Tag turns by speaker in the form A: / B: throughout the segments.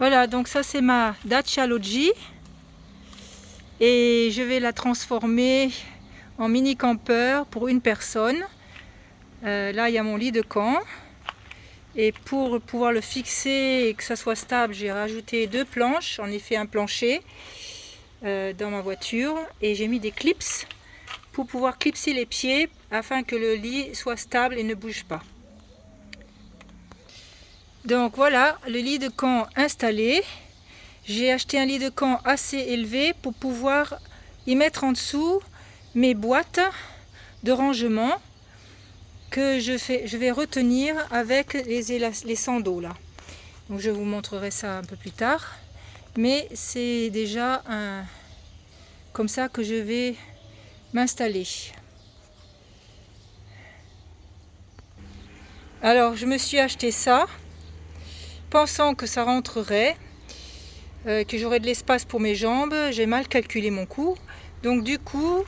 A: Voilà, donc ça c'est ma Dacia Logi et je vais la transformer en mini camper pour une personne. Là il y a mon lit de camp et pour pouvoir le fixer et que ça soit stable, j'ai rajouté 2 planches, j'en ai fait un plancher dans ma voiture et j'ai mis des clips pour pouvoir clipser les pieds afin que le lit soit stable et ne bouge pas. Donc voilà le lit de camp installé. J'ai acheté un lit de camp assez élevé pour pouvoir y mettre en dessous mes boîtes de rangement que je vais retenir avec les sandaux là. Donc je vous montrerai ça un peu plus tard. Mais c'est déjà comme ça que je vais m'installer. Alors je me suis acheté ça pensant que ça rentrerait. Que j'aurai de l'espace pour mes jambes, j'ai mal calculé mon coût, donc du coup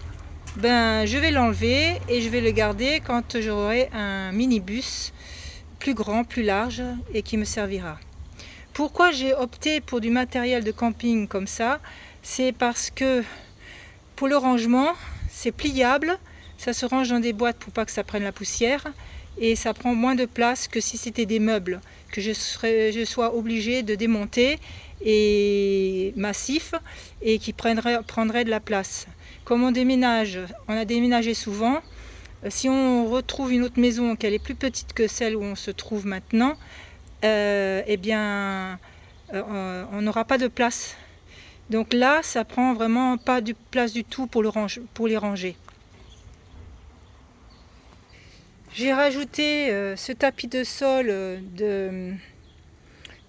A: je vais l'enlever et je vais le garder quand j'aurai un minibus plus grand, plus large et qui me servira. Pourquoi j'ai opté pour du matériel de camping comme ça? C'est parce que pour le rangement c'est pliable, ça se range dans des boîtes pour pas que ça prenne la poussière et ça prend moins de place que si c'était des meubles que je sois obligée de démonter et massif et qui prendrait de la place. Comme on déménage, on a déménagé souvent, si on retrouve une autre maison qu'elle est plus petite que celle où on se trouve maintenant, on n'aura pas de place. Donc là, ça prend vraiment pas de place du tout pour les ranger. J'ai rajouté ce tapis de sol de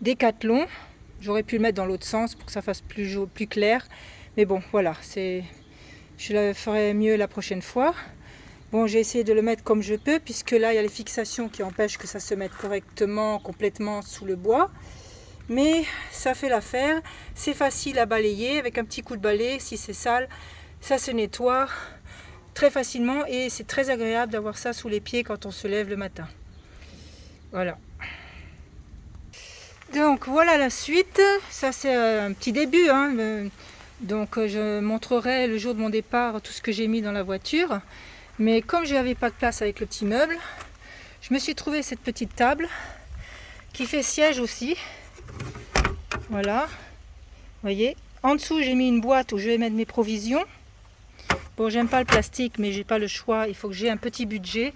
A: Decathlon. J'aurais pu le mettre dans l'autre sens pour que ça fasse plus clair. Mais bon, voilà, je le ferai mieux la prochaine fois. Bon, j'ai essayé de le mettre comme je peux, puisque là, il y a les fixations qui empêchent que ça se mette correctement, complètement sous le bois. Mais ça fait l'affaire. C'est facile à balayer avec un petit coup de balai. Si c'est sale, ça se nettoie très facilement et c'est très agréable d'avoir ça sous les pieds quand on se lève le matin. Voilà. Donc voilà la suite. Ça c'est un petit début. Donc je montrerai le jour de mon départ tout ce que j'ai mis dans la voiture. Mais comme je n'avais pas de place avec le petit meuble, je me suis trouvé cette petite table qui fait siège aussi. Voilà. Vous voyez. En dessous j'ai mis une boîte où je vais mettre mes provisions. Bon, j'aime pas le plastique, mais j'ai pas le choix. Il faut que j'ai un petit budget.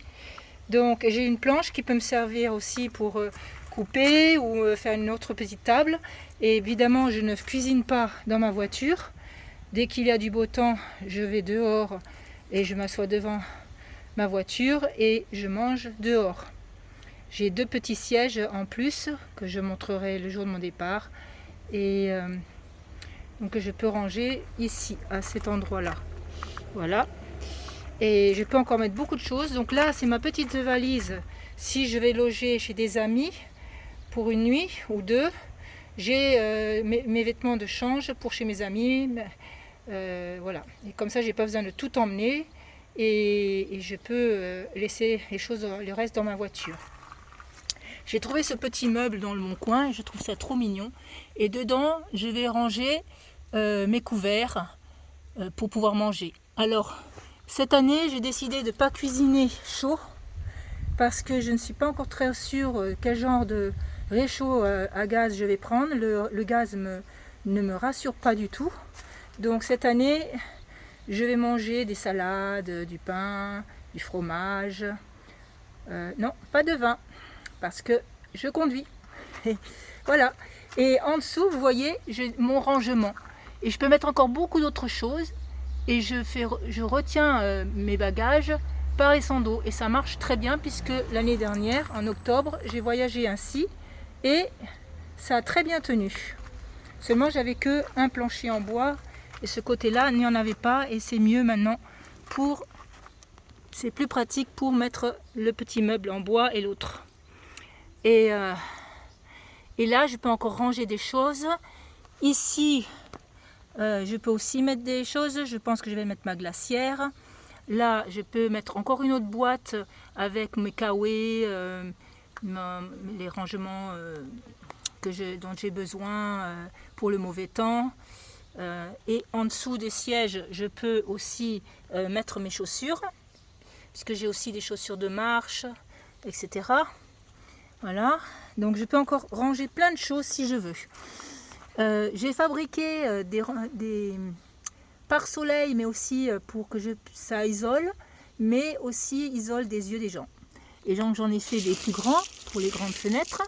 A: Donc, j'ai une planche qui peut me servir aussi pour couper ou faire une autre petite table. Et évidemment, je ne cuisine pas dans ma voiture. Dès qu'il y a du beau temps, je vais dehors et je m'assois devant ma voiture et je mange dehors. J'ai 2 petits sièges en plus que je montrerai le jour de mon départ. Et donc, je peux ranger ici, à cet endroit-là. Voilà, et je peux encore mettre beaucoup de choses. Donc là c'est ma petite valise si je vais loger chez des amis pour une nuit ou 2. J'ai mes vêtements de change pour chez mes amis, voilà, et comme ça j'ai pas besoin de tout emmener et je peux laisser le reste dans ma voiture. J'ai trouvé ce petit meuble dans mon coin et je trouve ça trop mignon, et dedans je vais ranger mes couverts pour pouvoir manger. Alors, cette année, j'ai décidé de ne pas cuisiner chaud parce que je ne suis pas encore très sûre quel genre de réchaud à gaz je vais prendre. Le gaz ne me rassure pas du tout. Donc cette année, je vais manger des salades, du pain, du fromage. Non, pas de vin parce que je conduis. Et voilà. Et en dessous, vous voyez, j'ai mon rangement. Et je peux mettre encore beaucoup d'autres choses. Et je retiens mes bagages par les sandaux. Et ça marche très bien puisque l'année dernière, en octobre, j'ai voyagé ainsi. Et ça a très bien tenu. Seulement, j'avais que un plancher en bois. Et ce côté-là, il n'y en avait pas. Et c'est mieux maintenant c'est plus pratique pour mettre le petit meuble en bois et l'autre. Et là, je peux encore ranger des choses. Ici, je peux aussi mettre des choses. Je pense que je vais mettre ma glacière. Là, je peux mettre encore une autre boîte avec mes kawaii, les rangements dont j'ai besoin pour le mauvais temps. Et en dessous des sièges, je peux aussi mettre mes chaussures, puisque j'ai aussi des chaussures de marche, etc. Voilà, donc je peux encore ranger plein de choses si je veux. J'ai fabriqué des pare-soleil, mais aussi pour que ça isole, mais aussi isole des yeux des gens. Et donc j'en ai fait des plus grands pour les grandes fenêtres.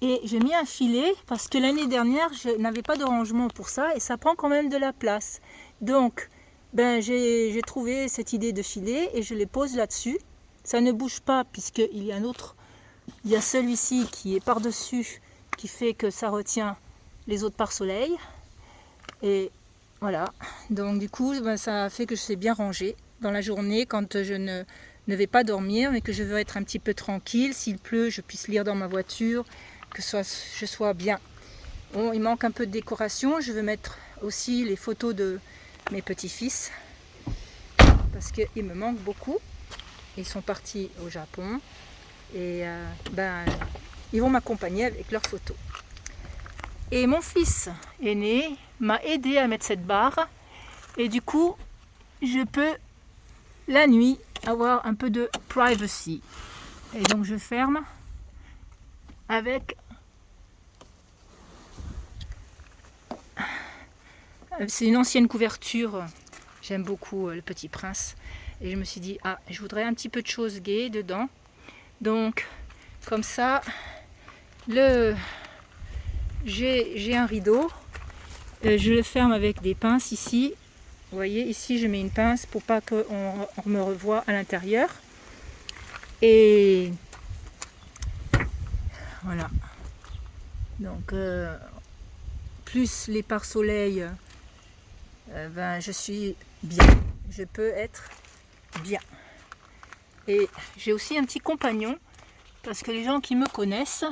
A: Et j'ai mis un filet parce que l'année dernière, je n'avais pas de rangement pour ça et ça prend quand même de la place. Donc, j'ai trouvé cette idée de filet et je les pose là-dessus. Ça ne bouge pas puisqu'il y a un autre. Il y a celui-ci qui est par-dessus qui fait que ça retient les autres pare-soleil. Et voilà. Donc du coup, ça fait que je sais bien ranger dans la journée quand je ne vais pas dormir mais que je veux être un petit peu tranquille. S'il pleut, je puisse lire dans ma voiture. Que je sois bien. Bon, il manque un peu de décoration. Je veux mettre aussi les photos de mes petits-fils parce qu'il me manque beaucoup. Ils sont partis au Japon et ils vont m'accompagner avec leurs photos. Et mon fils aîné m'a aidé à mettre cette barre et du coup, je peux la nuit avoir un peu de privacy. Et donc je ferme avec. C'est une ancienne couverture, j'aime beaucoup Le Petit Prince. Et je me suis dit, je voudrais un petit peu de choses gaies dedans. Donc, comme ça, j'ai un rideau. Je le ferme avec des pinces ici. Vous voyez, ici je mets une pince pour pas qu'on me revoie à l'intérieur. Et voilà. Donc, plus les pare-soleil, je suis bien. Je peux être bien. Et j'ai aussi un petit compagnon, parce que les gens qui me connaissent,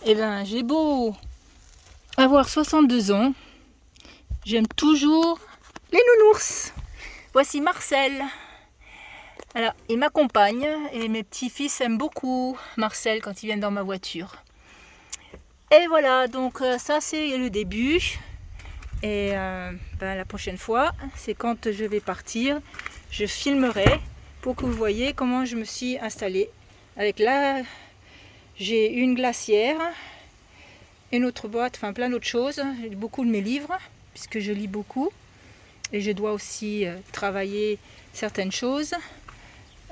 A: j'ai beau avoir 62 ans, j'aime toujours les nounours. Voici Marcel. Alors, il m'accompagne et mes petits-fils aiment beaucoup Marcel quand ils viennent dans ma voiture. Et voilà, donc ça c'est le début. Et la prochaine fois, c'est quand je vais partir, je filmerai pour que vous voyez comment je me suis installée. Avec là, j'ai une glacière, une autre boîte, plein d'autres choses. J'ai beaucoup de mes livres, puisque je lis beaucoup. Et je dois aussi travailler certaines choses.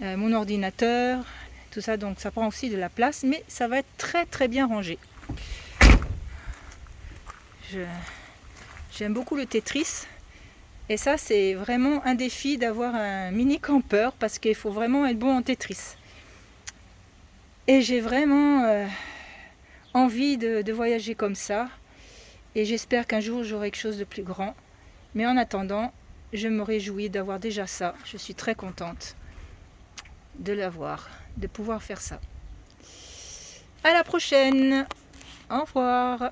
A: Mon ordinateur, tout ça, donc ça prend aussi de la place, mais ça va être très très bien rangé. J'aime beaucoup le Tetris et ça c'est vraiment un défi d'avoir un mini campeur parce qu'il faut vraiment être bon en Tetris. Et j'ai vraiment envie de voyager comme ça et j'espère qu'un jour j'aurai quelque chose de plus grand. Mais en attendant, je me réjouis d'avoir déjà ça. Je suis très contente de l'avoir, de pouvoir faire ça. À la prochaine. Au revoir.